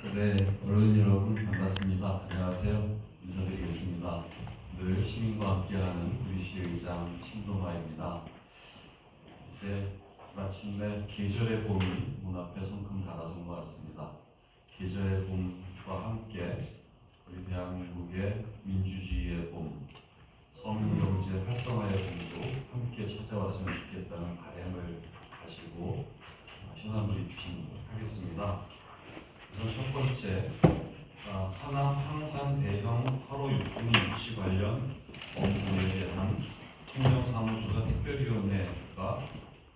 네, 언론 여러분 반갑습니다. 안녕하세요. 인사드리겠습니다. 늘 시민과 함께하는 우리 시의장 신동아입니다. 이제 마침내 계절의 봄이 문 앞에 성큼 다가선 것 같습니다. 계절의 봄과 함께 우리 대한민국의 민주주의의 봄, 서민경제 활성화의 봄도 함께 찾아왔으면 좋겠다는 바람을 가지고 현안 브리핑 하겠습니다. 우선 첫 번째, 하남 황산 대형 화로 유통인 유치 관련 업무에 대한 행정사무소가 특별위원회가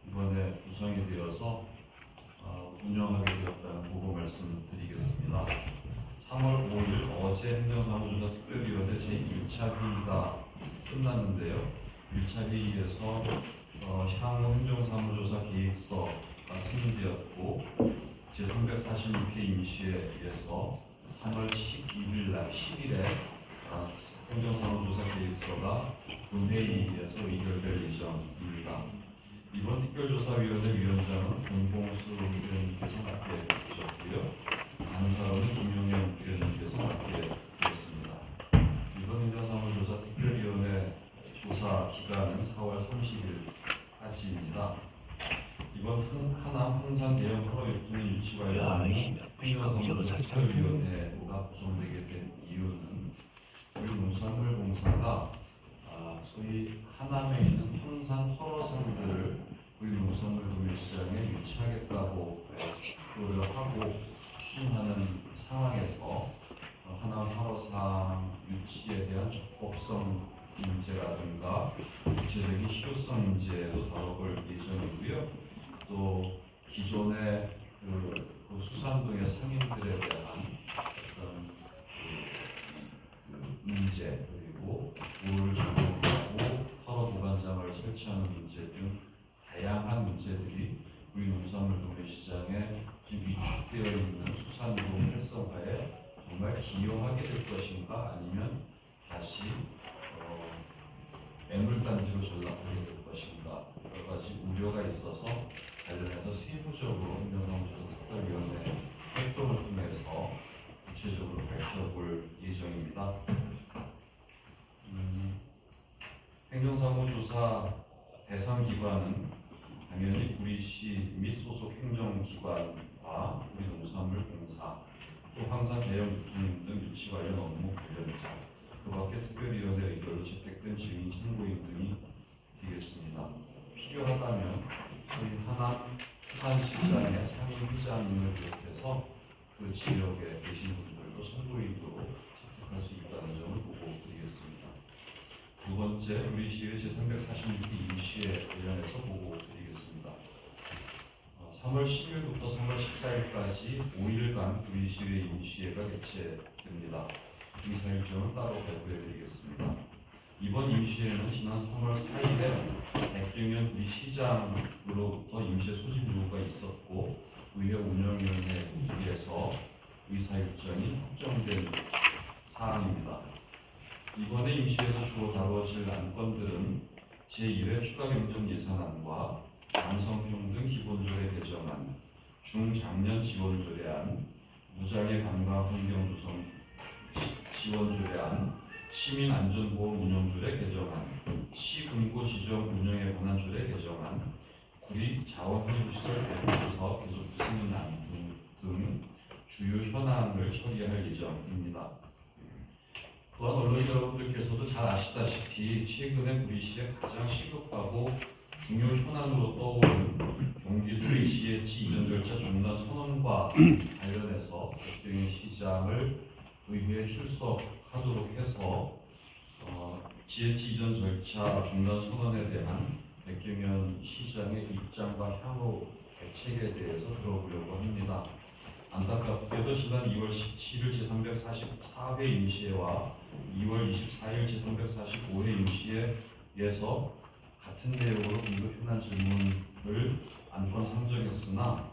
이번에 구성이 되어서 운영하게 되었다는 보고 말씀드리겠습니다. 3월 5일 어제 행정사무소가 특별위원회 제1차 회의가 끝났는데요. 1차 회의에서 향후 행정사무조사 계획서가 승인되었고 제346회 임시에 의해서 3월 10일에 행정사무조사 계획서가 본회의에서 의결될 예정입니다. 이번 특별조사위원회 위원장은 권봉수 위원님께서 맡게 되셨고요. 간사로는 김용현 위원님께서 맡게 되었습니다. 이번 행정사무조사 특별위원회 조사 기간은 4월 30일까지입니다. 이번 하남 황산 대형 화로 유통인 유치 관련 행정사무소가 특별위원회가 구성되게 된 이유는 우리 농산물공사가 소위 하남에 있는 황산 화로상들을 우리 농산물 도매시장에 유치하겠다고 노력하고 추진하는 상황에서 하남 화로상 유치에 대한 적법성 문제라든가 구체적인 실효성 문제도 다뤄볼 예정이고요. 또 기존의 그 수산동의 상인들에 대한 어떤 문제, 그리고 물을 제공하고 화로 보관장을 설치하는 문제 등 다양한 문제들이 우리 농산물 도매시장에 지금 위축되어 있는 수산동 활성화에 정말 기여하게 될 것인가, 아니면 다시 애물단지로 전락하게 될 것인가, 여러 가지 우려가 있어서 관련해서 세부적으로 행정사무소에서 특별위원회 활동을 통해서 구체적으로 밝혀볼 예정입니다. 행정사무조사 대상 기관은 당연히 우리 시 및 소속 행정기관과 우리 농산물공사, 또 황산 대형 유통인 등 유치 관련 업무 관련자, 그 밖에 특별위원회 의결로 채택된 증인 참고인 등이 되겠습니다. 필요하다면 저희 하남 수산시장의 상임 회장님을 비롯해서 그 지역에 계신 분들도 참고인으로 채택할 수 있다는 점을 보고 드리겠습니다. 두 번째, 우리 시의 제346회 임시에 관련해서 보고 드리겠습니다. 3월 10일부터 3월 14일까지 5일간 우리 시의 임시회가 개최됩니다. 의사 일정은 따로 발표해 드리겠습니다. 이번 임시회는 지난 3월 4일에 백경현 우리 시장으로부터 임시회 소집 요구가 있었고 의회 운영위원회에서 의사 일정이 확정된 사항입니다. 이번에 임시회에서 주로 다루어질 안건들은 제1회 추가경정예산안과 남성평등 기본조례 개정안, 중장년 지원조례안, 무장애 관광환경 조성 지원조례안, 시민안전보험 운영조례 개정안, 시금고 지정 운영에 관한 조례 개정안, 구리 자원환수시설 대표사업 계속 승인안 등 주요 현안을 처리할 예정입니다. 또한 언론 여러분들께서도 잘 아시다시피 최근에 구리시에 가장 시급하고 중요 현안으로 떠오른 경기도의 GH 이전 절차 중단 선언과 관련해서 백경현 시장을 의회에 출석하도록 해서 GH 이전 절차 중단 선언에 대한 백경현 시장의 입장과 향후 대책에 대해서 들어보려고 합니다. 안타깝게도 지난 2월 17일 제344회 임시회와 2월 24일 제345회 임시회에서 같은 내용으로 긴급 현안 질문을 안건 상정했으나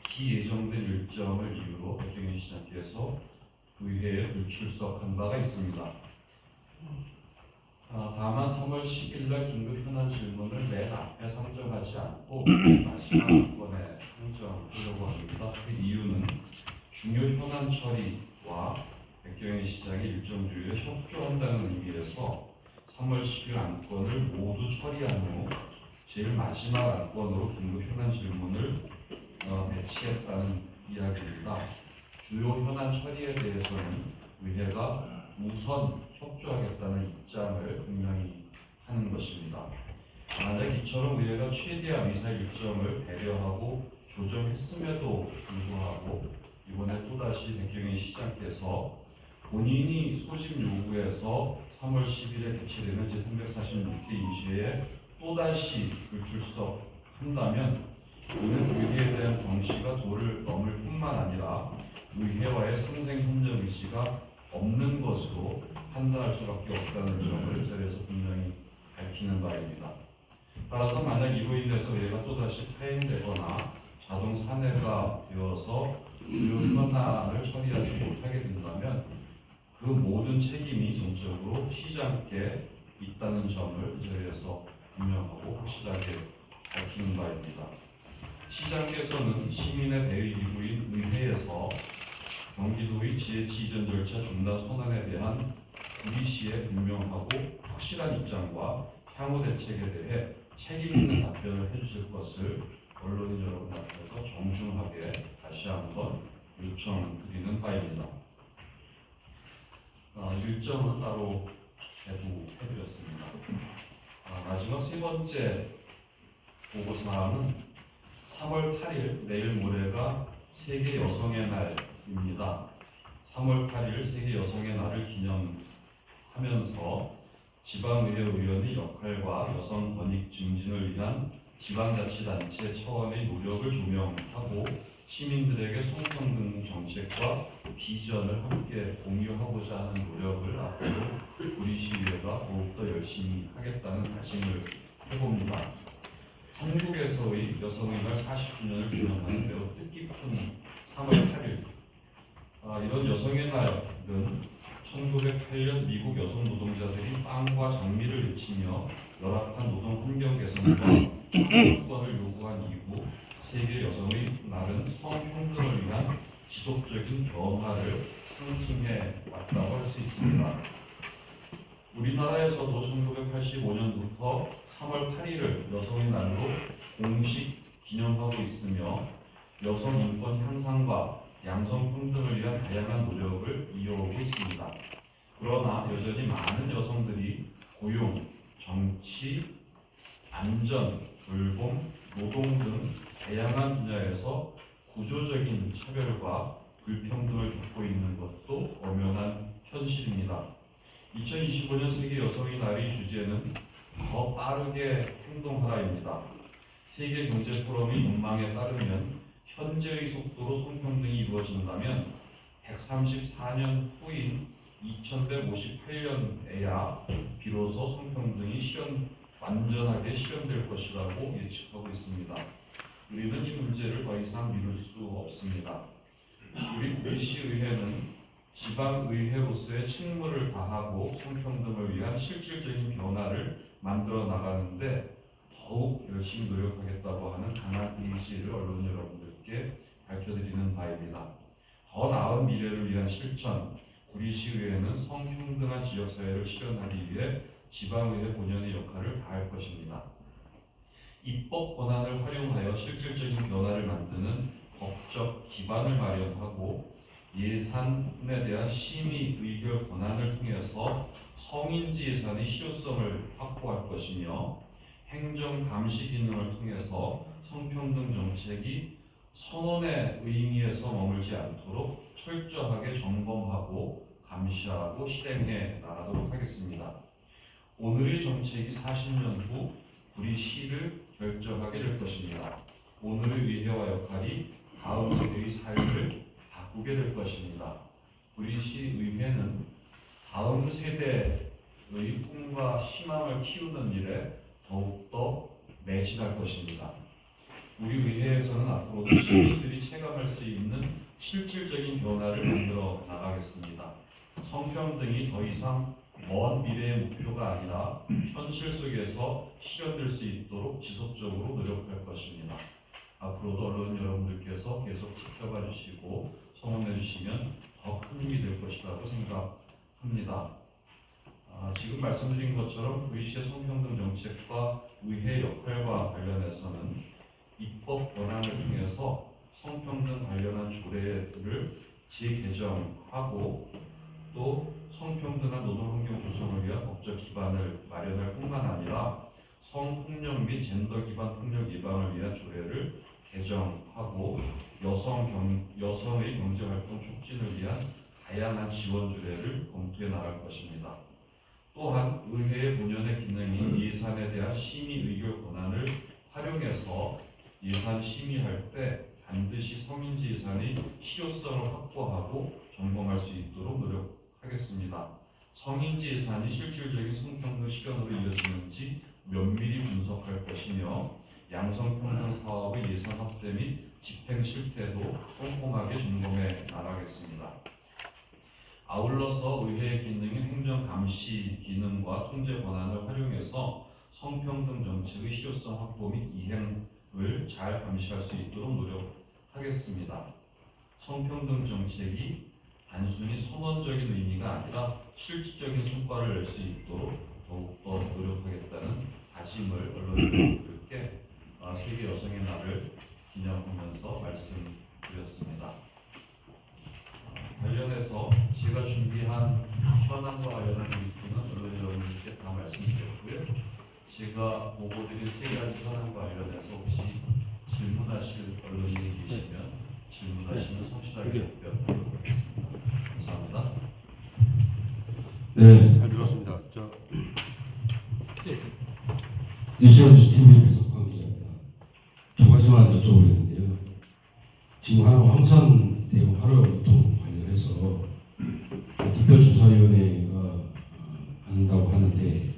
기예정된 일정을 이유로 백경현 시장께서 의회에 불출석한 바가 있습니다. 다만 3월 10일 날 긴급 현안 질문을 맨 앞에 상정하지 않고 마지막 안건에 상정하려고 합니다. 그 이유는 중요 현안 처리와 백경희 시장이 일정 주요에 협조한다는 의미에서 3월 10일 안건을 모두 처리한 후 제일 마지막 안건으로 긴급 현안 질문을 배치했다는 이야기입니다. 주요 현안 처리에 대해서는 의회가 우선 협조하겠다는 입장을 분명히 하는 것입니다. 만약 이처럼 의회가 최대한 의사 일정을 배려하고 조정했음에도 불구하고 이번에 또다시 백경희 시장께서 본인이 소집 요구해서 3월 10일에 개최되는 제346회 임시회에 또다시 불출석한다면 이는 의회에 대한 경시가 도를 넘을 뿐만 아니라 의회와의 상생 협력 의지가 없는 것으로 판단할 수밖에 없다는 점을 이 자리에서 분명히 밝히는 바입니다. 따라서 만약 이로 인해서 의회가 또다시 파행되거나 자동 산회가 되어서 주요 현안을 처리하지 못하게 된다면 그 모든 책임이 전적으로 시장께 있다는 점을 이 자리에서 분명하고 확실하게 밝히는 바입니다. 시장께서는 시민의 대의기구인 의회에서 경기도의 지혜치 이전 절차 중단 선언에 대한 우리 시의 분명하고 확실한 입장과 향후 대책에 대해 책임 있는 답변을 해주실 것을 언론인 여러분 앞에서 정중하게 다시 한번 요청드리는 바입니다. 일정은 따로 개두해드렸습니다. 마지막 세 번째 보고사항은 3월 8일 내일 모레가 세계 여성의 날입니다. 3월 8일 세계 여성의 날을 기념하면서 지방의회 의원의 역할과 여성 권익 증진을 위한 지방자치단체 차원의 노력을 조명하고 시민들에게 성평등 정책과 비전을 함께 공유하고자 하는 노력을 앞으로 우리 시의회가 더욱더 열심히 하겠다는 다짐을 해봅니다. 한국에서의 여성의 날 40주년을 기념하는 매우 뜻깊은 3월 8일 이런 여성의 날은 1908년 미국 여성 노동자들이 빵과 장미를 외치며 열악한 노동 환경 개선과 평등권을 요구한 이후 세계 여성의 날은 성평등을 위한 지속적인 변화를 상징해 왔다고 할 수 있습니다. 우리나라에서도 1985년부터 3월 8일을 여성의 날로 공식 기념하고 있으며 여성 인권 향상과 양성 평등을 위한 다양한 노력을 이어오고 있습니다. 그러나 여전히 많은 여성들이 고용, 정치, 안전, 돌봄, 노동 등 다양한 분야에서 구조적인 차별과 불평등을 겪고 있는 것도 엄연한 현실입니다. 2025년 세계 여성의 날의 주제는 더 빠르게 행동하라입니다. 세계 경제 포럼의 전망에 따르면 현재의 속도로 성평등이 이루어진다면 134년 후인 2158년에야 비로소 성평등이 완전하게 실현될 것이라고 예측하고 있습니다. 우리는 이 문제를 더 이상 미룰 수 없습니다. 우리 시의회는 지방의회로서의 책무를 다하고 성평등을 위한 실질적인 변화를 만들어 나가는데 더욱 열심히 노력하겠다고 하는 강한 의지를 언론 여러분들께 밝혀드리는 바입니다. 더 나은 미래를 위한 실천, 우리 시의회는 성평등한 지역사회를 실현하기 위해 지방의회 본연의 역할을 다할 것입니다. 입법 권한을 활용하여 실질적인 변화를 만드는 법적 기반을 마련하고 예산에 대한 심의 의결 권한을 통해서 성인지 예산의 실효성을 확보할 것이며 행정 감시 기능을 통해서 성평등 정책이 선언의 의미에서 머물지 않도록 철저하게 점검하고 감시하고 실행해 나가도록 하겠습니다. 오늘의 정책이 40년 후 우리 시를 결정하게 될 것입니다. 오늘의 의회와 역할이 다음 세대의 삶을 바꾸게 될 것입니다. 우리 시의회는 다음 세대의 꿈과 희망을 키우는 일에 더욱더 매진할 것입니다. 우리 의회에서는 앞으로도 시민들이 체감할 수 있는 실질적인 변화를 만들어 나가겠습니다. 성평등이 더 이상 먼 미래의 목표가 아니라 현실 속에서 실현될 수 있도록 지속적으로 노력할 것입니다. 앞으로도 언론 여러분들께서 계속 지켜봐 주시고 성원해 주시면 더 큰 힘이 될 것이라고 생각합니다. 지금 말씀드린 것처럼 VC의 성평등 정책과 의회 역할과 관련해서는 입법 권한을 통해서 성평등 관련한 조례를 재개정하고 또 성평등한 노동환경 조성을 위한 법적 기반을 마련할 뿐만 아니라 성폭력 및 젠더 기반 폭력 예방을 위한 조례를 개정하고 여성의 경제활동 촉진을 위한 다양한 지원 조례를 검토해 나갈 것입니다. 또한 의회의 본연의 기능인 예산에 대한 심의 의결 권한을 활용해서 예산 심의할 때 반드시 성인지 예산의 실효성을 확보하고 점검할 수 있도록 노력하겠습니다. 성인지 예산이 실질적인 성평등 실현으로 이어지는지 면밀히 분석할 것이며 양성평등 사업의 예산 확대 및 집행 실태도 꼼꼼하게 점검해 나가겠습니다. 아울러서 의회의 기능인 행정 감시 기능과 통제 권한을 활용해서 성평등 정책의 실효성 확보 및 이행을 잘 감시할 수 있도록 노력하겠습니다. 성평등 정책이 단순히 선언적인 의미가 아니라 실질적인 성과를 낼 수 있도록 더욱더 노력하겠다는 다짐을 언론들께 세계 여성의 날을 기념하면서 말씀드렸습니다. 관련해서 제가 준비한 현안과 관련한 브리핑은 언론 여러분들께 다 말씀드렸고요. 제가 보고드린 세 가지 현안과 관련해서 혹시 질문하실 언론인이 계시면 질문하시면 성실하게 답변하도록 하겠습니다. 감사합니다. 네, 잘 들었습니다. 뉴스와 뉴스TV 배석환 기자입니다. 두 가지만 여쭤보겠는데요. 지금 황선 대형 화로 유통 관련해서 특별조사위원회가 한다고 하는데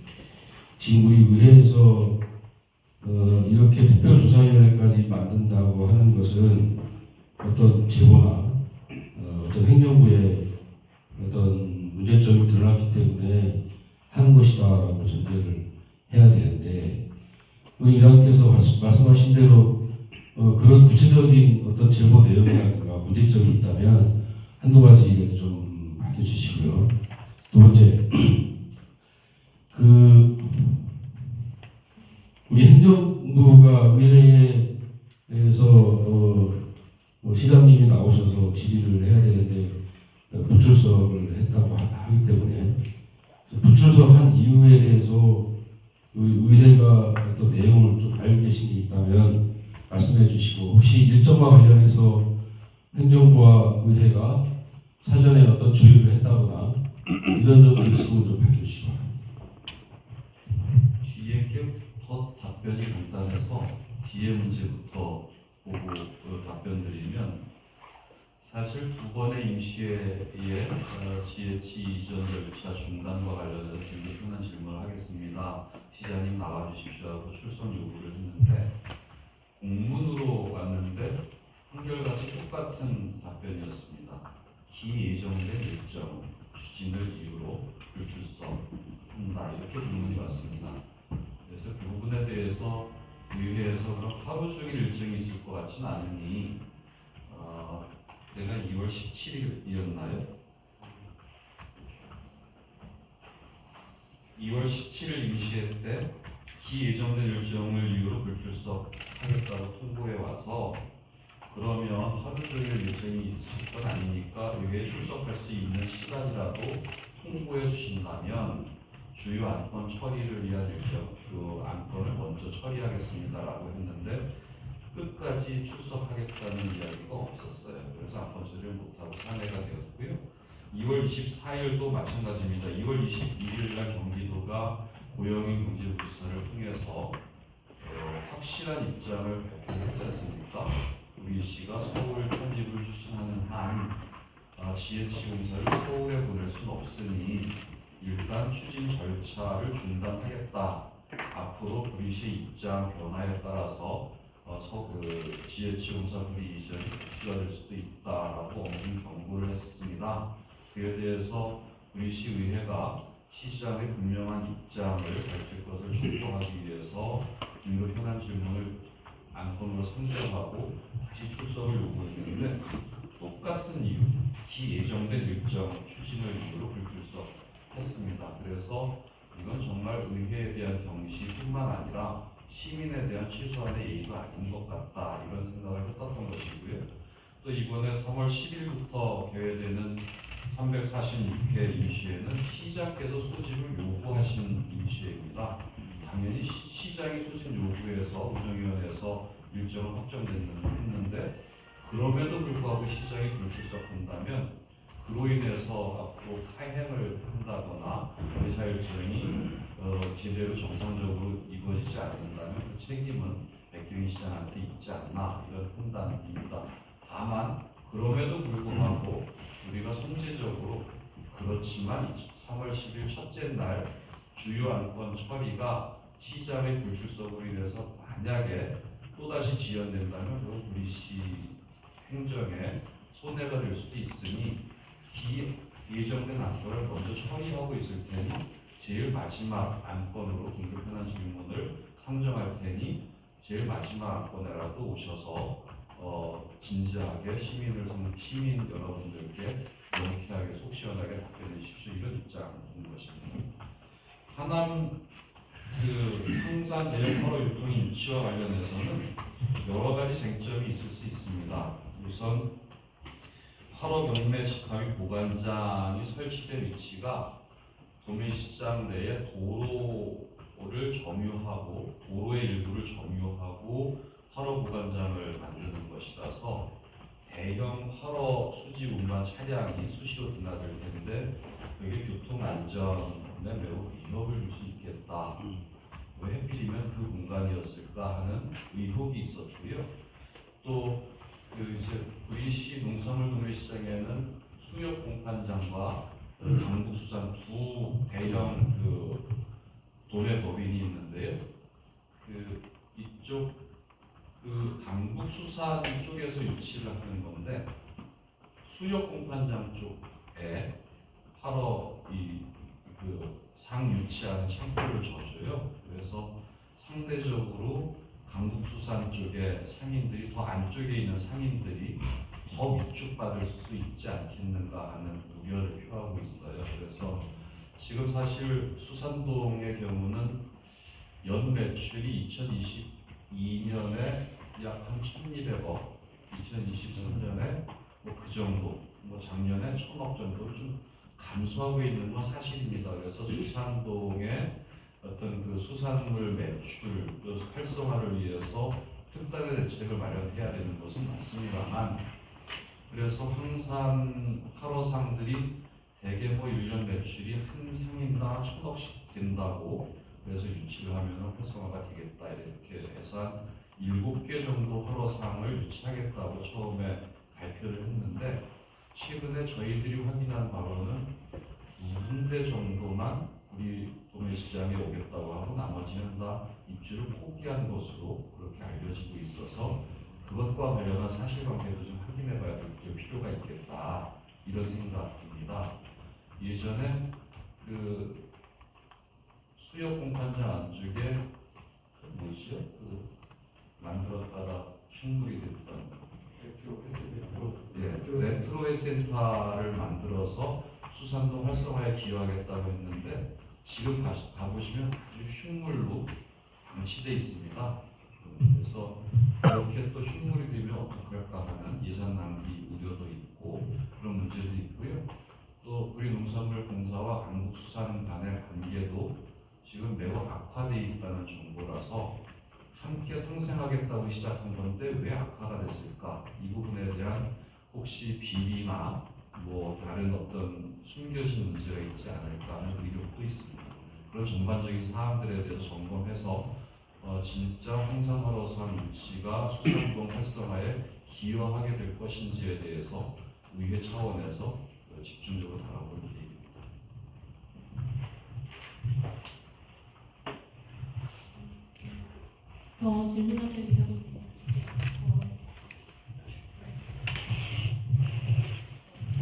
지금 우리 의회에서 이렇게 특별조사위원회까지 만든다고 하는 것은 어떤 제보나 어떤 행정부의 어떤 문제점이 드러났기 때문에 한 것이다라고 전제를 해야 되는데 우리 의장께서 말씀하신 대로 그런 구체적인 어떤 제보 내용이라든가 문제점이 있다면 한두 가지 좀 밝혀주시고요. 두 번째, 우리 행정부가 의회에서 시장님이 나오셔서 질의를 해야 되는데 불출석을 했다고 하기 때문에 불출석한 이유에 대해서 의회가 어떤 내용을 좀 알고 계신 게 있다면 말씀해 주시고 혹시 일정과 관련해서 행정부와 의회가 사전에 어떤 조율을 했다거나 이런 점이 있으면 좀 밝혀주시기 바랍니다. 뒤에 게 더 답변이 간단해서 뒤에 문제부터 보고 답변드리면 사실 두 번의 임시회의 GH 이전 열차 중단과 관련해서 굉장히 흔한 질문을 하겠습니다. 시장님 나와주십시오 하고 출석 요구를 했는데 공문으로 왔는데 한결같이 똑같은 답변이었습니다. 기예정된 일정 추진을 이유로 불출석한다 이렇게 공문이 왔습니다. 그래서 그 부분에 대해서 의회에서 그럼 하루 종일 일정이 있을 것 같지는 않으니 내가 2월 17일이었나요? 2월 17일 임시회 때 기예정된 일정을 이유로 불출석하겠다고 통보해 와서 그러면 하루 종일 일정이 있으실 건 아니니까 의회에 출석할 수 있는 시간이라도 통보해 주신다면 주요 안건 처리를 위한 일정, 그 안건을 먼저 처리하겠습니다라고 했는데 끝까지 출석하겠다는 이야기가 없었어요. 그래서 안건 처리를 못하고 산회가 되었고요. 2월 24일도 마찬가지입니다. 2월 22일 날 경기도가 고영희 경제부지사를 통해서 확실한 입장을 발표했지 않습니까? 우리 씨가 서울 편입을 추진하는 한 GH 공사를 서울에 보낼 수는 없으니 일단 추진 절차를 중단하겠다. 앞으로 브리시의 입장 변화에 따라서 GH 공사 브리 이전이 복수가 수도 있다라고 엄중 경고를 했습니다. 그에 대해서 브리시 의회가 시장의 분명한 입장을 밝힐 것을 촉구하기 위해서 긴급 현안 질문을 안건으로 상정하고 다시 출석을 요구했는데 똑같은 이유, 예정된 일정 추진을 이유로 불출석했습니다. 그래서 이건 정말 의회에 대한 경시뿐만 아니라 시민에 대한 최소한의 예의가 아닌 것 같다, 이런 생각을 했었던 것이고요. 또 이번에 3월 10일부터 개회되는 346회 임시회는 시장께서 소집을 요구하신 임시회입니다. 당연히 시장이 소집 요구해서 운영위원회에서 일정을 확정됐는데, 그럼에도 불구하고 시장이 불출석한다면 그로 인해서 앞으로 파행을 한다거나 의사 일정이 제대로 정상적으로 이루어지지 않는다면 그 책임은 백경희 시장한테 있지 않나, 이런 판단입니다. 다만 그럼에도 불구하고 우리가 선제적으로, 그렇지만 3월 10일 첫째 날 주요 안건 처리가 시장의 불출석으로 인해서 만약에 또다시 지연된다면 그 우리시 행정에 손해가 될 수도 있으니 예정된 안건을 먼저 처리하고 있을 테니 제일 마지막 안건으로 긴급 현안 질문을 상정할 테니 제일 마지막 안건에라도 오셔서 진지하게 시민 여러분들께 명쾌하게 속 시원하게 답변해 주십시오, 이런 입장인 것입니다. 하남 항산 대형 화로 유통 유치와 관련해서는 여러 가지 쟁점이 있을 수 있습니다. 우선 화로 경매 직합이 보관장이 설치된 위치가 도매시장 내에 도로를 점유하고 도로의 일부를 점유하고 화로 보관장을 만드는 것이라서 대형 화로 수지 운반 차량이 수시로 드나들 텐데 그게 교통 안전에 매우 위협을 줄 수 있겠다. 왜 하필이면 그 공간이었을까 하는 의혹이 있었고요. 또 이제 구리시 농산물 도매시장에는 수협 공판장과 강북수산 두 대형 도매법인이 있는데요. 이쪽 강북수산 쪽에서 유치를 하는 건데 수협 공판장 쪽에 8억 상 유치하는 창고를 져줘요. 그래서 상대적으로 강북수산 쪽의 상인들이, 더 안쪽에 있는 상인들이 더 위축받을 수 있지 않겠는가 하는 우려를 표하고 있어요. 그래서 지금 사실 수산동의 경우는 연 매출이 2022년에 약 한 1,200억, 2023년에 그 정도, 작년에 1,000억 정도를 좀 감소하고 있는 건 사실입니다. 그래서 수산동의 어떤 수산물 매출 활성화를 위해서 특단의 대책을 마련해야 되는 것은 맞습니다만, 그래서 항상 화로상들이 대개 1년 매출이 한 상인당 1,000억씩 된다고, 그래서 유치를 하면 활성화가 되겠다, 이렇게 해서 7개 정도 화로상을 유치하겠다고 처음에 발표를 했는데, 최근에 저희들이 확인한 바로는 2군데 정도만 우리 도매시장에 오겠다고 하고 나머지는 다 입주를 포기한 것으로 그렇게 알려지고 있어서 그것과 관련한 사실관계도 좀 확인해 봐야 될 필요가 있겠다, 이런 생각입니다. 예전에 수협 공판장 안쪽에 만들었다가 흉물이 됐던 레트로 센터를 만들어서 수산동 활성화에 기여하겠다고 했는데 지금 가보시면 아주 흉물로 방치되어 있습니다. 그래서 이렇게 또 흉물이 되면 어떡할까 하는 예산 낭비 우려도 있고 그런 문제도 있고요. 또 우리 농산물 공사와 강북수산 간의 관계도 지금 매우 악화되어 있다는 정보라서 함께 상생하겠다고 시작한 건데 왜 악화가 됐을까? 이 부분에 대한 혹시 비리나 다른 어떤 숨겨진 문제가 있지 않을까 하는 의혹도 있습니다. 그런 전반적인 사항들에 대해서 점검해서 진짜 황산화로선 유치가 수산동 활성화에 기여하게 될 것인지에 대해서 의회 차원에서 집중적으로 다뤄볼 계획입니다. 더 질문하실 기자님.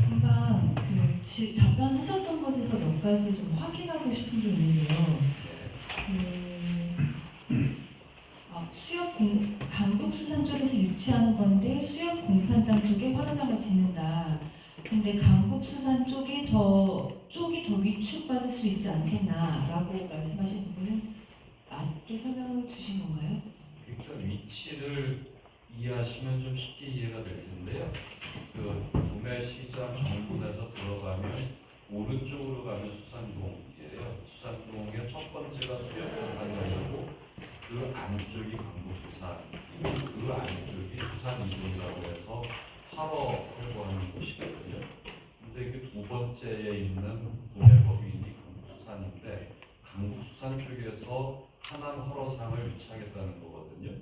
금방 답변하셨던 것에서 몇 가지 좀 확인하고 싶은 게 있는데요. 강북수산 쪽에서 유치하는 건데 수협 공판장 쪽에 화로장을 짓는다. 근데 강북수산 쪽이 더 위축받을 수 있지 않겠나라고 말씀하신 부분은 맞게 설명을 주신 건가요? 그러니까 위치를 이해하시면 좀 쉽게 이해가 될 텐데요. 그 구매시장 정문에서 들어가면 오른쪽으로 가면 수산동이에요. 수산동의 첫 번째가 수협공단이고 그 안쪽이 강북수산이고 그 안쪽이 수산이동이라고 해서 8호라고 하는 곳이거든요. 근데 그 두 번째에 있는 도매법인이 강북수산인데 강북수산 쪽에서 하남 화로상을 유치하겠다는 거거든요.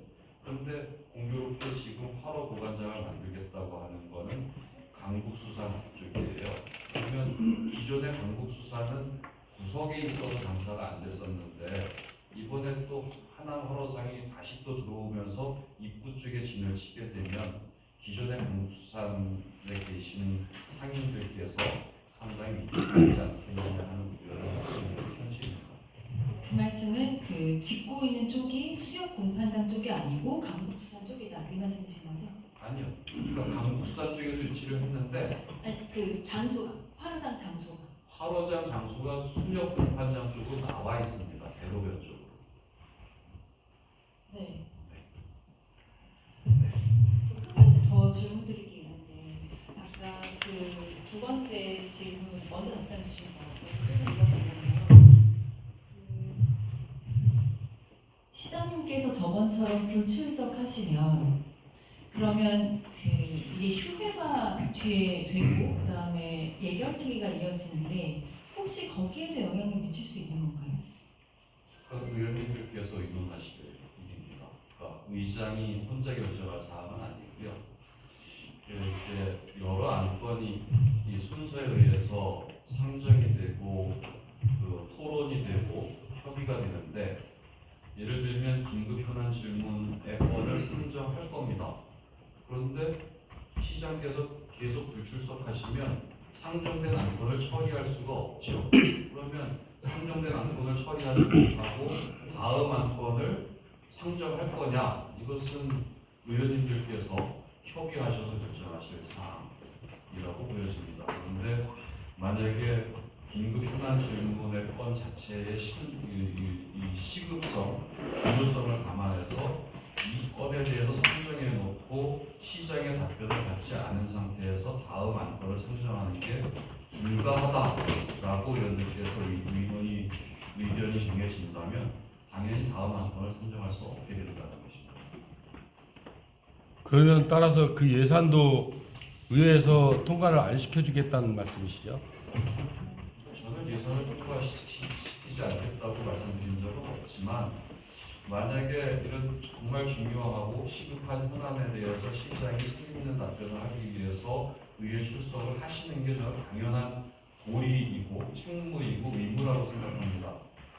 그런데 공교롭게 지금 화로 보관장을 만들겠다고 하는 거는 강북수산 쪽이에요. 그러면 기존의 강북수산은 구석에 있어서 장사가 안 됐었는데 이번에 또 하남 화로상이 다시 또 들어오면서 입구 쪽에 진을 치게 되면 기존의 강북수산에 계신 상인들께서 상당히 위축되지 않겠느냐 하는 우려를 갖고 있는 현실입니다. 그 말씀은 그 짓고 있는 쪽이 수협 공판장 쪽이 아니고 강북수산 쪽이다 이 말씀이신 거죠? 아니요. 그러니까 강북수산 쪽에서 유치를 했는데 아니 그 장소가 화로상 장소가 화로장 장소가 수협 공판장 쪽으로 나와 있습니다. 대로변 쪽으로. 네. 한 가지 더 질문드리기 있는데 아까 그 두 번째 질문 먼저 답변 주신 거 조금 이어가면요. 시장님께서 저번처럼 불출석하시면 그러면 그 이게 휴회가 뒤에 되고 그 다음에 예결특위가 이어지는데 혹시 거기에도 영향을 미칠 수 있는 건가요? 그러니까 의원님들께서 의논하실 일입니다. 그러니까 의장이 혼자 결정할 사항은 아니고요. 이제 여러 안건이 이 순서에 의해서 상정이 되고 그 토론이 되고 협의가 되는데 예를 들면 긴급 현안 질문의 건을 상정할 겁니다. 그런데 시장께서 계속 불출석하시면 상정된 안건을 처리할 수가 없죠. 그러면 상정된 안건을 처리하지 못하고 다음 안건을 상정할 거냐? 이것은 의원님들께서 협의하셔서 결정하실 사항이라고 보여집니다. 그런데 만약에 긴급 현안 질문의 건 자체의 이 시급성, 중요성을 감안해서 이 건에 대해서 상정해 놓고 시장의 답변을 받지 않은 상태에서 다음 안건을 상정하는 게 불가하다라고 의원들께서 의견이 정해진다면 당연히 다음 안건을 상정할 수 없게 된다는 것입니다. 그러면 따라서 그 예산도 의회에서 통과를 안 시켜주겠다는 말씀이시죠? 저는 예산을 통과시키지 않겠다고 말씀드린 적은 없지만 만약에 이런 정말 중요하고 시급한 현안에 대해서 시장이 책임있는 답변을 하기 위해서 의회 출석을 하시는 게 저는 당연한 도리이고 책무이고 의무라고 생각합니다.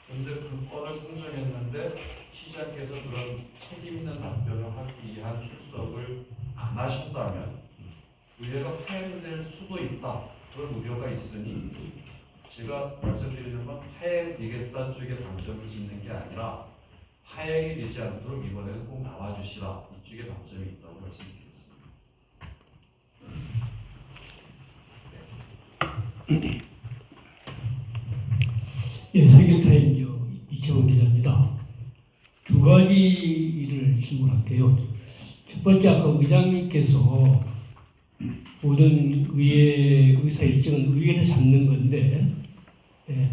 그런데 그 건을 상정했는데 시장께서 그런 책임있는 답변을 하기 위한 출석을 안 하신다면 의회가 파행될 수도 있다. 그런 우려가 있으니 제가 말씀드리는 건 파행되겠다는 쪽에 방점을 짓는 게 아니라 파행이 되지 않도록 이번에는 꼭 나와주시라. 이쪽에 방점이 있다고 말씀드리겠습니다. 예, 세계타임즈 이채원 기자입니다. 두 가지 일을 질문할게요. 첫 번째, 아까 의장님께서 모든 의사 일정은 의회에서 잡는 건데,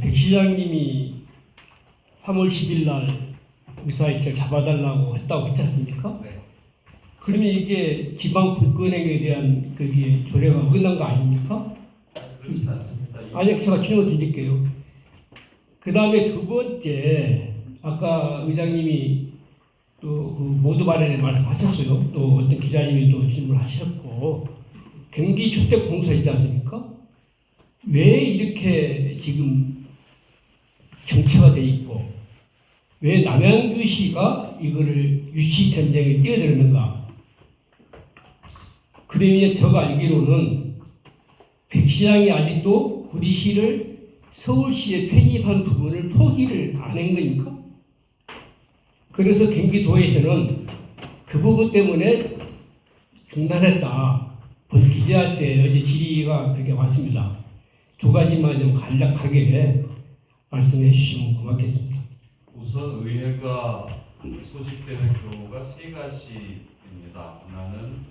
백 시장님이 3월 10일 날 의사 일정 잡아달라고 했다고 했지 않습니까? 네. 그러면 이게 지방 국근행에 대한 그게 조례가 어긋난 거 아닙니까? 그렇진 않습니다. 아니, 제가 질문 드릴게요. 그 다음에 두 번째, 아까 의장님이 또 그 모두 발언에 말씀하셨어요. 또 어떤 기자님이 또 질문하셨고, 경기주택공사 있지 않습니까? 왜 이렇게 지금 정체가 돼 있고, 왜 남양주시가 이거를 유치 전쟁에 뛰어들었는가? 그러면 제가 알기로는 백 시장이 아직도 구리시를 서울시에 편입한 부분을 포기를 안 한 거니까? 그래서 경기도에서는 그 부분 때문에 중단했다. 본 기자 의회한테 어제 질의가 그렇게 왔습니다. 두 가지만 좀 간략하게 말씀해 주시면 고맙겠습니다. 우선 의회가 소집되는 경우가 세 가지입니다. 하나는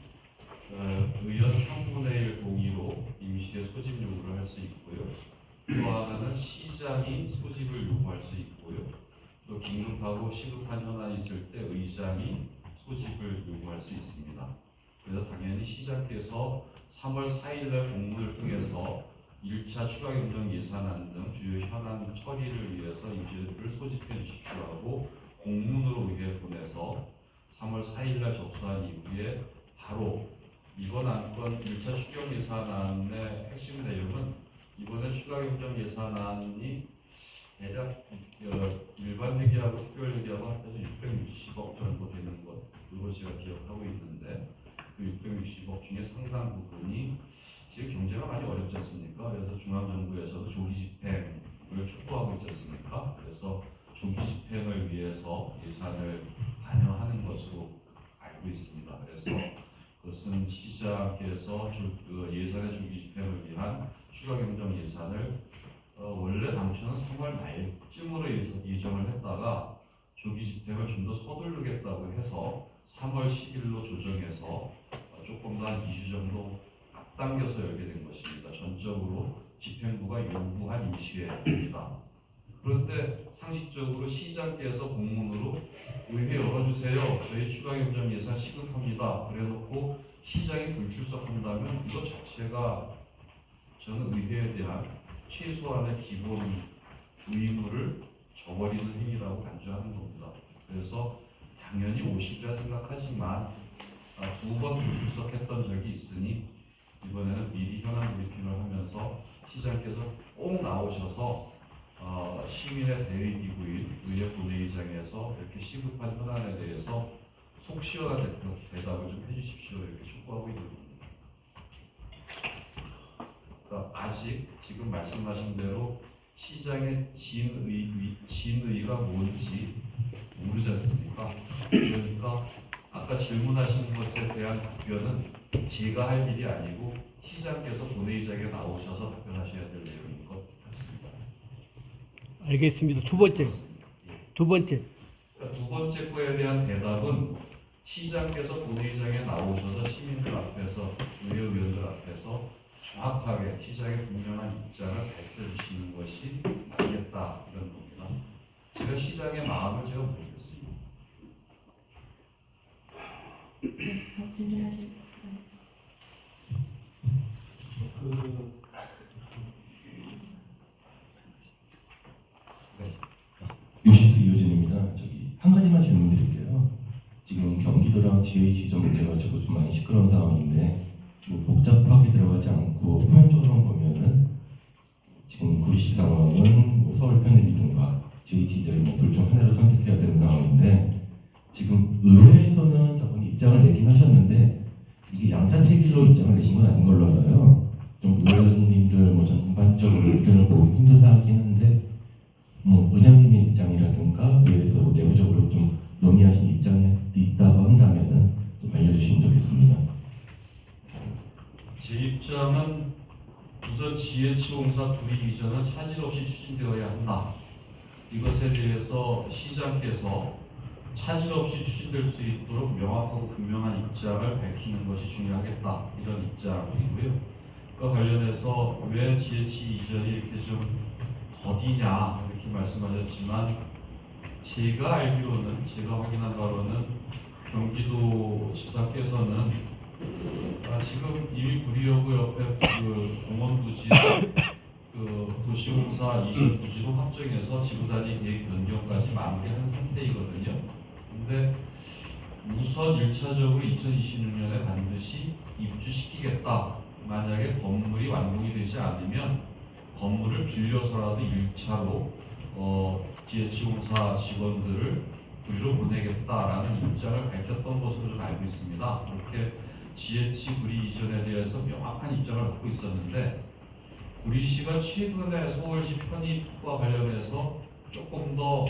의원 3분의 1 동의로 임시회 소집 요구를 할 수 있고요. 또 하나는 시장이 소집을 요구할 수 있고요. 또 긴급하고 시급한 현안이 있을 때 의장이 소집을 요구할 수 있습니다. 그래서 당연히 시장께서 3월 4일날 공문을 통해서 1차 추가경정 예산안 등 주요 현안 처리를 위해서 임시회를 소집해 주십시오 하고 공문으로 의회에 보내서 3월 4일날 접수한 이후에 바로 이번 안건 1차 추경 예산안의 핵심 내용은 이번에 추가경정 예산안이 대략 일반 회계하고 특별 회계하고 합해서 660억 정도 되는 것으로 제가 기억하고 있는데 그 660억 중에 상당 부분이 지금 경제가 많이 어렵지 않습니까? 그래서 중앙정부에서도 조기 집행을 촉구하고 있지 않습니까? 그래서 조기 집행을 위해서 예산을 반영하는 것으로 알고 있습니다. 그래서 그것은 시장께서 예산의 조기 집행을 위한 추가경정 예산을 원래 당초는 3월 말쯤으로 예정을 했다가 조기 집행을 좀 더 서두르겠다고 해서 3월 10일로 조정해서 조금 더 한 2주 정도 앞당겨서 열게 된 것입니다. 전적으로 집행부가 요구한 임시회입니다. 그런데 상식적으로 시장께서 공문으로 의회 열어주세요. 저희 추가경정 예산 시급합니다. 그래놓고 시장이 불출석한다면 이것 자체가 저는 의회에 대한 최소한의 기본 의무를 저버리는 행위라고 간주하는 겁니다. 그래서 당연히 오시리라 생각하지만 두 번 불출석했던 적이 있으니 이번에는 미리 현안 브리핑을 하면서 시장께서 꼭 나오셔서 시민의 대의 기구인 의회 본회의장에서 이렇게 시급한 현안에 대해서 속 시원한 대답을 좀 해주십시오 이렇게 촉구하고 있는 겁니다. 그러니까 아직 지금 말씀하신 대로 시장의 진의가 뭔지 모르지 않습니까? 그러니까 아까 질문하신 것에 대한 답변은 제가 할 일이 아니고 시장께서 본회의장에 나오셔서 답변하셔야 될 내용인 것 같습니다. 알겠습니다. 두 번째. 그러니까 두 번째 거에 대한 대답은 시장께서 본회의장에 나오셔서 시민들 앞에서 의회의원들 앞에서 정확하게 시장의 분명한 입장을 밝혀주시는 것이 맞겠다 이런 겁니다. 제가 시장의 마음을 제가 모르겠습니다. 네, 질문하실 분. 유시스 이호진입니다. 한 가지만 질문드릴게요. 지금 경기도랑 GH 문제가 좀 많이 시끄러운 상황인데 뭐 복잡하게 들어가지 않고 표면적으로만 보면은 지금 구리시 상황은 뭐 서울 편입이든가 GH 지점이 둘 중 하나를 선택해야 되는 상황인데 지금 의회에서는 저번 입장을 내긴 하셨는데 이게 양자택일로 입장을 내신 건 아닌 걸로 알아요. 좀 의원님들 뭐 전반적으로 의견을 모으기 힘든 상황이긴 한데 뭐 의장님의 입장이라든가 의회에서 내부적으로 좀 논의하신 입장이 있다고 한다면은 좀 알려주시면 좋겠습니다. 제 입장은 우선 GH공사 구리 이전은 차질 없이 추진되어야 한다. 이것에 대해서 시장께서 차질 없이 추진될 수 있도록 명확하고 분명한 입장을 밝히는 것이 중요하겠다. 이런 입장이고요. 그와 관련해서 왜 GH 이전이 이렇게 좀 더디냐 이렇게 말씀하셨지만 제가 알기로는 제가 확인한 바로는 경기도지사께서는 지금 이미 구리여고 옆에 그 공원부지 그 도시공사 이전 부지로 확정해서 지구단위 계획 변경까지 마무리한 상태이거든요. 근데 우선 1차적으로 2026년에 반드시 입주시키겠다. 만약에 건물이 완공이 되지 않으면 건물을 빌려서라도 1차로 GH공사 직원들을 구리로 보내겠다라는 입장을 밝혔던 것으로 좀 알고 있습니다. 그렇게 GH 구리 이전에 대해서 명확한 입장을 갖고 있었는데 구리시가 최근에 서울시 편입과 관련해서 조금 더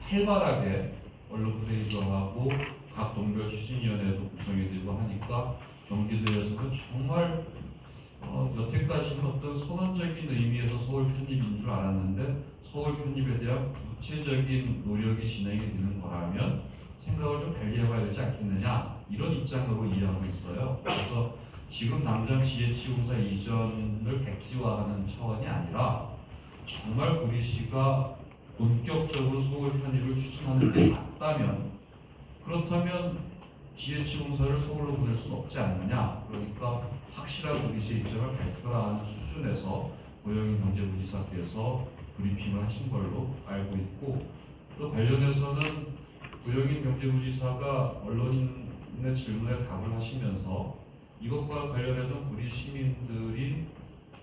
활발하게 언론 프레이도 하고 각 동별 추진위원회도 구성이 되고 하니까 경기도에서는 정말 여태까지는 어떤 선언적인 의미에서 서울 편입인 줄 알았는데 서울 편입에 대한 구체적인 노력이 진행이 되는 거라면 생각을 좀 달리 해봐야 되지 않겠느냐 이런 입장으로 이해하고 있어요. 그래서 지금 당장 지혜치공사 이전을 백지화하는 차원이 아니라 정말 구리시가 본격적으로 서울 편입을 추진하는 게 맞다면 그렇다면 지혜치공사를 서울로 보낼 수는 없지 않느냐. 그러니까 확실한 구리시 입장을 밝혀라 하는 수준에서 고영인 경제부지사께서 브리핑을 하신 걸로 알고 있고 또 관련해서는 고영인 경제부지사가 언론인의 질문에 답을 하시면서 이것과 관련해서 구리 시민들이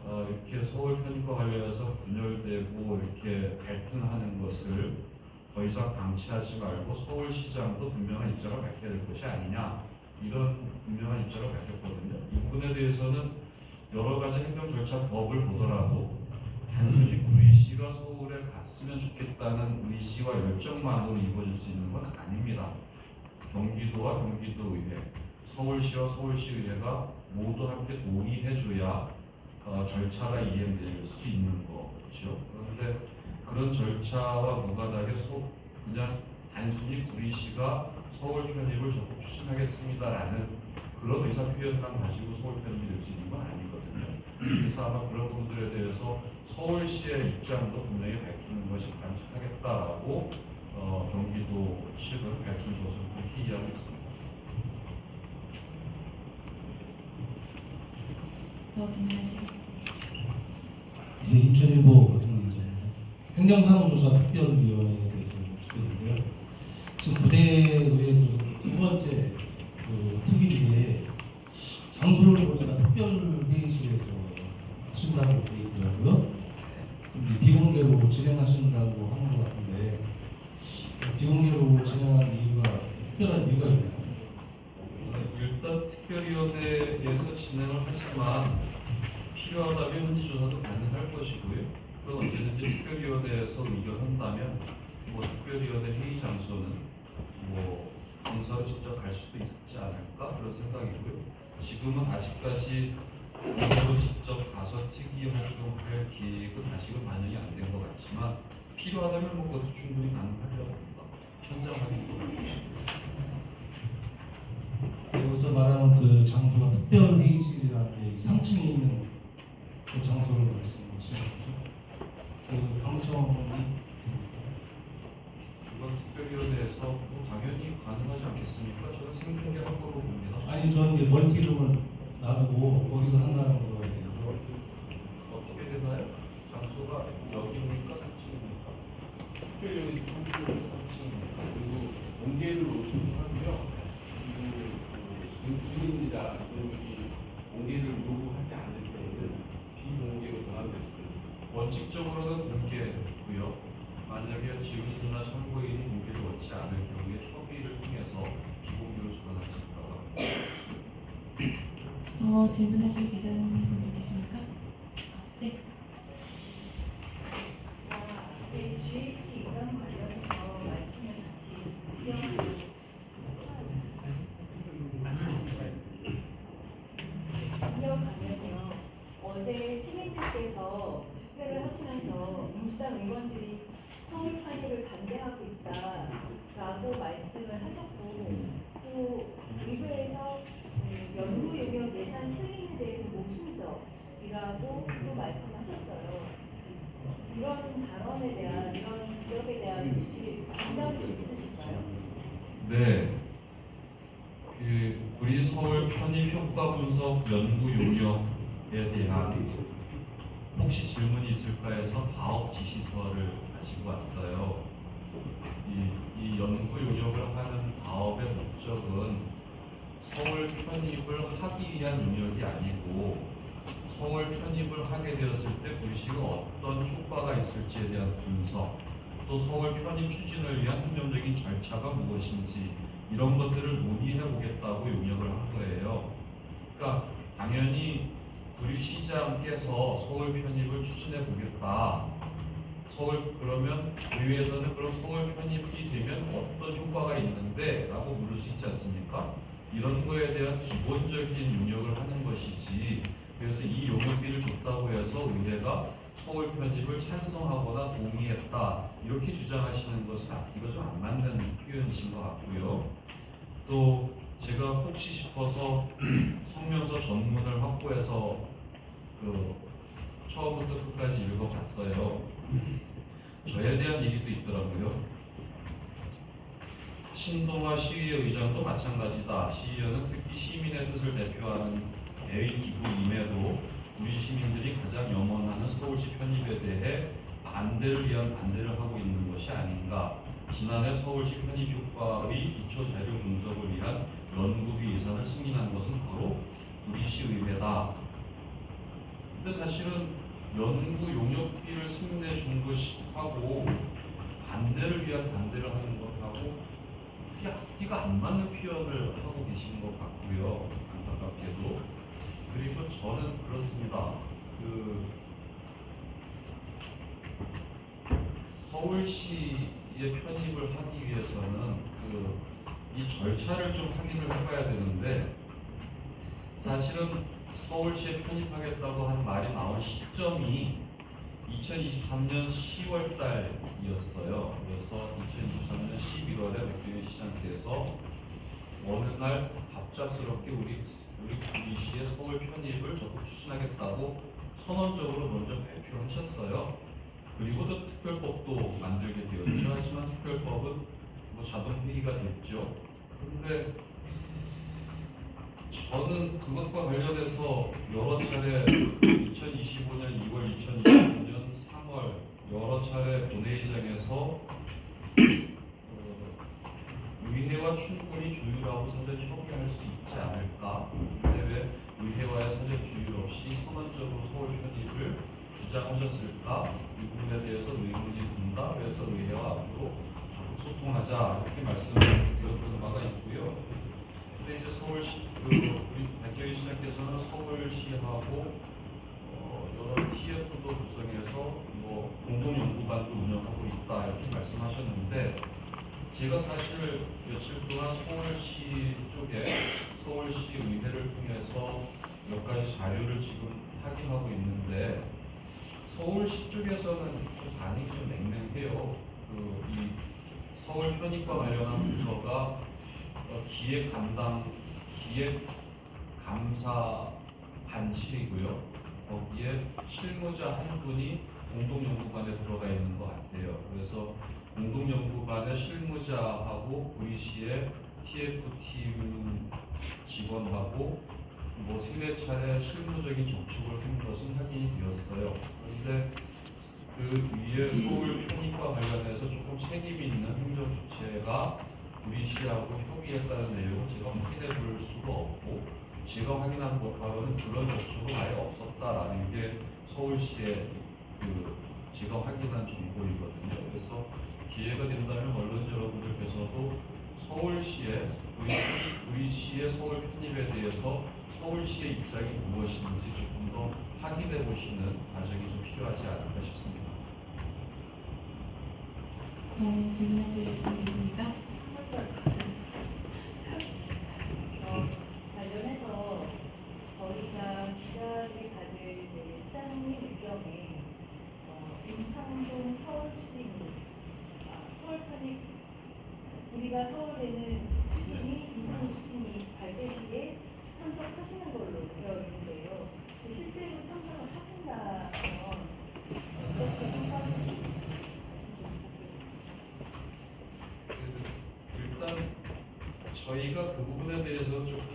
이렇게 서울 편입과 관련해서 분열되고 이렇게 갈등하는 것을 더 이상 방치하지 말고 서울시장도 분명한 입장을 밝혀야 될 것이 아니냐 이런 분명한 입장을 밝혔거든요. 이 부분에 대해서는 여러 가지 행정 절차 법을 보더라도 단순히 구리시가 서울에 갔으면 좋겠다는 의지와 열정만으로 이루어질 수 있는 건 아닙니다. 경기도와 경기도의회, 서울시와 서울시의회가 모두 함께 동의해줘야 절차가 이행될 수 있는 거죠. 그런데 그런 절차와 무관하게 그냥 단순히 구리시가 서울 편입을 적극 추진하겠습니다라는 그런 의사 표현만 가지고 서울 편입이 될 수 있는 건 아니거든요. 그래서 아마 그런 부분들에 대해서 서울시의 입장도 분명히 밝히는 것이 바람직하겠다라고 경기도 측은 밝힌 것으로 그렇게 이해하고 있습니다. 더 질문하시겠어요? 예, 인천일보 같은 이제 행정사무조사 특별위원회에 대해서 여쭙겠는데요. 지금 부대의회에서 두 번째 그 특위에 장소를 보니까 특별회의실에서 하신다고 돼 있더라고요. 근데 비공개로 진행하신다고 하는 것 같은데 비공개로 진행하는 이유가 특별한 이유가 있나요? 일단 특별위원회에서 진행을 하지만 필요하다면 현지조사도 가능할 것이고요. 그건 언제든지 특별위원회에서 의결한다면 특별위원회 회의 장소는 검사로 직접 갈 수도 있지 않을까 그런 생각이고요. 지금은 아직까지 검사로 직접 가서 특위 활동할 계획은 아직은 반영이 안 된 것 같지만 필요하다면 그것도 충분히 가능하려고 합니다. 현장 확인도 가능하십니다. 여기서 말하는 그 장소가 특별회의실이라는 게 3층에 있는 그 장소를 말씀하시는 거죠? 그 방청이 그건 특별위원회에서 당연히 가능하지 않겠습니까? 저는 생중계한 거로 봅니다. 아니 저 이제 멀티룸을 놔두고 거기서 한다는 거에 대해서 어떻게 되나요? 장소가 여기입니까? 3층입니까? 특별히 3층입니다. 그리고 공개를 요청하고요. 주민이나 이런 공개를 요구하지 않을 때는 비공개로 전환될 수도 있습니다. 원칙적으로는 공개고요. 만약에 증인이나 참고인이 공개를 원치 않을 경우에 협의를 통해서 비공개로 전환할 수 있다고 합니다. 더 질문하실 기자님분 계십니까? 네. GH 이전 관련해서 말씀을 다시 이어가면요. 어제 시민들께서 집회를 하시면서 민주당 의원들이 서울 편입을 반대하고 있다라고 말씀을 하셨고 또 의회에서 연구 용역 예산 승인에 대해서 모순적이라고 또 말씀하셨어요. 이런 발언에 대한 이런 지적에 대한 혹시 공감이 좀 있으실까요? 네. 우리 서울 편입 효과 분석 연구 용역에 대한 혹시 질문이 있을까 해서 가업 지시서를 가지고 왔어요. 이 연구 용역을 하는 가업의 목적은 서울 편입을 하기 위한 용역이 아니고 서울 편입을 하게 되었을 때 구리시가 어떤 효과가 있을지에 대한 분석, 또 서울 편입 추진을 위한 행정적인 절차가 무엇인지 이런 것들을 논의해 보겠다고 용역을 한 거예요. 그러니까 당연히 구리시장께서 서울 편입을 추진해 보겠다. 그러면 의회에서는 그럼 서울 편입이 되면 어떤 효과가 있는데? 라고 물을 수 있지 않습니까? 이런 거에 대한 기본적인 용역을 하는 것이지, 그래서 이 용역비를 줬다고 해서 의회가 서울 편입을 찬성하거나 동의했다 이렇게 주장하시는 것은 이거 좀 안 맞는 표현이신 것 같고요. 또 제가 혹시 싶어서 성명서 전문을 확보해서 그 처음부터 끝까지 읽어봤어요. 저에 대한 얘기도 있더라고요. 신동아 시의회 의장도 마찬가지다. 시의회는 특히 시민의 뜻을 대표하는 대의기구임에도 우리 시민들이 가장 염원하는 서울시 편입에 대해 반대를 위한 반대를 하고 있는 것이 아닌가. 지난해 서울시 편입 효과의 기초 자료 분석을 위한 연구비 예산을 승인한 것은 바로 우리 시의회다. 근데 사실은 연구 용역비를 승인해 준 것하고 반대를 위한 반대를 하는 것하고 앞뒤가 안 맞는 표현을 하고 계신 것 같고요. 안타깝게도. 그리고 저는 그렇습니다. 서울시의 편입을 하기 위해서는 이 절차를 좀 확인을 해봐야 되는데, 사실은 서울시에 편입하겠다고 한 말이 나온 시점이 2023년 10월 달이었어요. 그래서 2023년 11월에 박병현 시장께서 어느 날 갑작스럽게 우리 시의 서울 편입을 적극 추진하겠다고 선언적으로 먼저 발표하셨어요. 그리고 또 특별법도 만들게 되었죠. 하지만 특별법은 뭐 자동 회의가 됐죠. 그런데 저는 그것과 관련해서 여러 차례 2025년 2월, 2025년 3월 여러 차례 본회의장에서 의회와 충분히 조율하고 사전 협의할 수 있지 않을까. 근데 왜 의회와의 사전 조율 없이 선언적으로 서울 편입을 주장하셨을까? 이 부분에 대해서 의문이 든다. 그래서 의회와 앞으로 적극 소통하자 이렇게 말씀을 드렸던 바가 있고요. 근데 이제 서울시 우리 박경희 시장께서는 서울시하고 여러 TF도 구성해서 뭐 공동연구반도 운영하고 있다 이렇게 말씀하셨는데, 제가 사실 며칠 동안 서울시 쪽에 서울시 의회를 통해서 몇 가지 자료를 지금 확인하고 있는데, 서울시 쪽에서는 좀 반응이 좀 냉랭해요. 이 서울 편입과 관련한 부서가 기획 감사관실이고요. 거기에 실무자 한 분이 공동연구반에 들어가 있는 것 같아요. 그래서 공동연구반의 실무자하고 VC의 TF팀 직원하고 뭐 3-4차례 실무적인 접촉을 한 것은 확인이 되었어요. 그런데 그 위에 서울 편입과 관련해서 조금 책임 있는 행정 주체가 VC하고 협의했다는 내용을 제가 확인해 볼 수가 없고, 제가 확인한 것 바로는 그런 접촉은 아예 없었다라는 게 서울시의 제가 확인한 정보이거든요. 그래서 기회가 된다면 언론 여러분들께서도 서울시의 VC의 서울 편입에 대해서 서울시의 입장이 무엇인지 조금 더 확인해 보시는 과정이 좀 필요하지 않을까 싶습니다. 질문하실 분 계십니까? 관련해서 저희가 기자들이 받을 시장님 일정에 임창동 서울 추진위, 서울 편입 우리가 서울에는 추진위, 임창동 추진위 발대식에 참석하시는 걸로 되어 있는데요. 실제로 참석을 하신다면 어떻게 평가하실지 일단 저희가 그 부분에 대해서 조금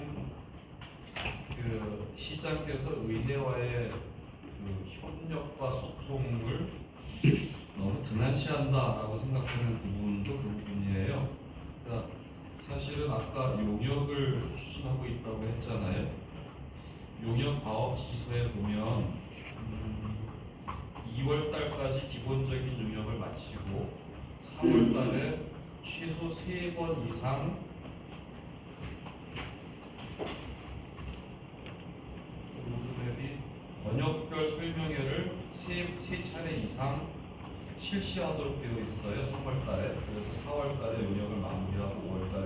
시장께서 의회와의 협력과 소통을 너무 등한시한다라고 생각하는 부분도 그 부분이에요. 그러니까 사실은 아까 용역을 추진하고 있다고 했잖아요. 용역 과업 지시서에 보면 2월 달까지 기본적인 용역을 마치고 3월 달에 최소 3번 이상 로드맵이 번역별 설명회를 3차례 이상 실시하도록 되어 있어요. 3월 달에. 그래서 4월 달에 용역을 마무리하고 5월 달에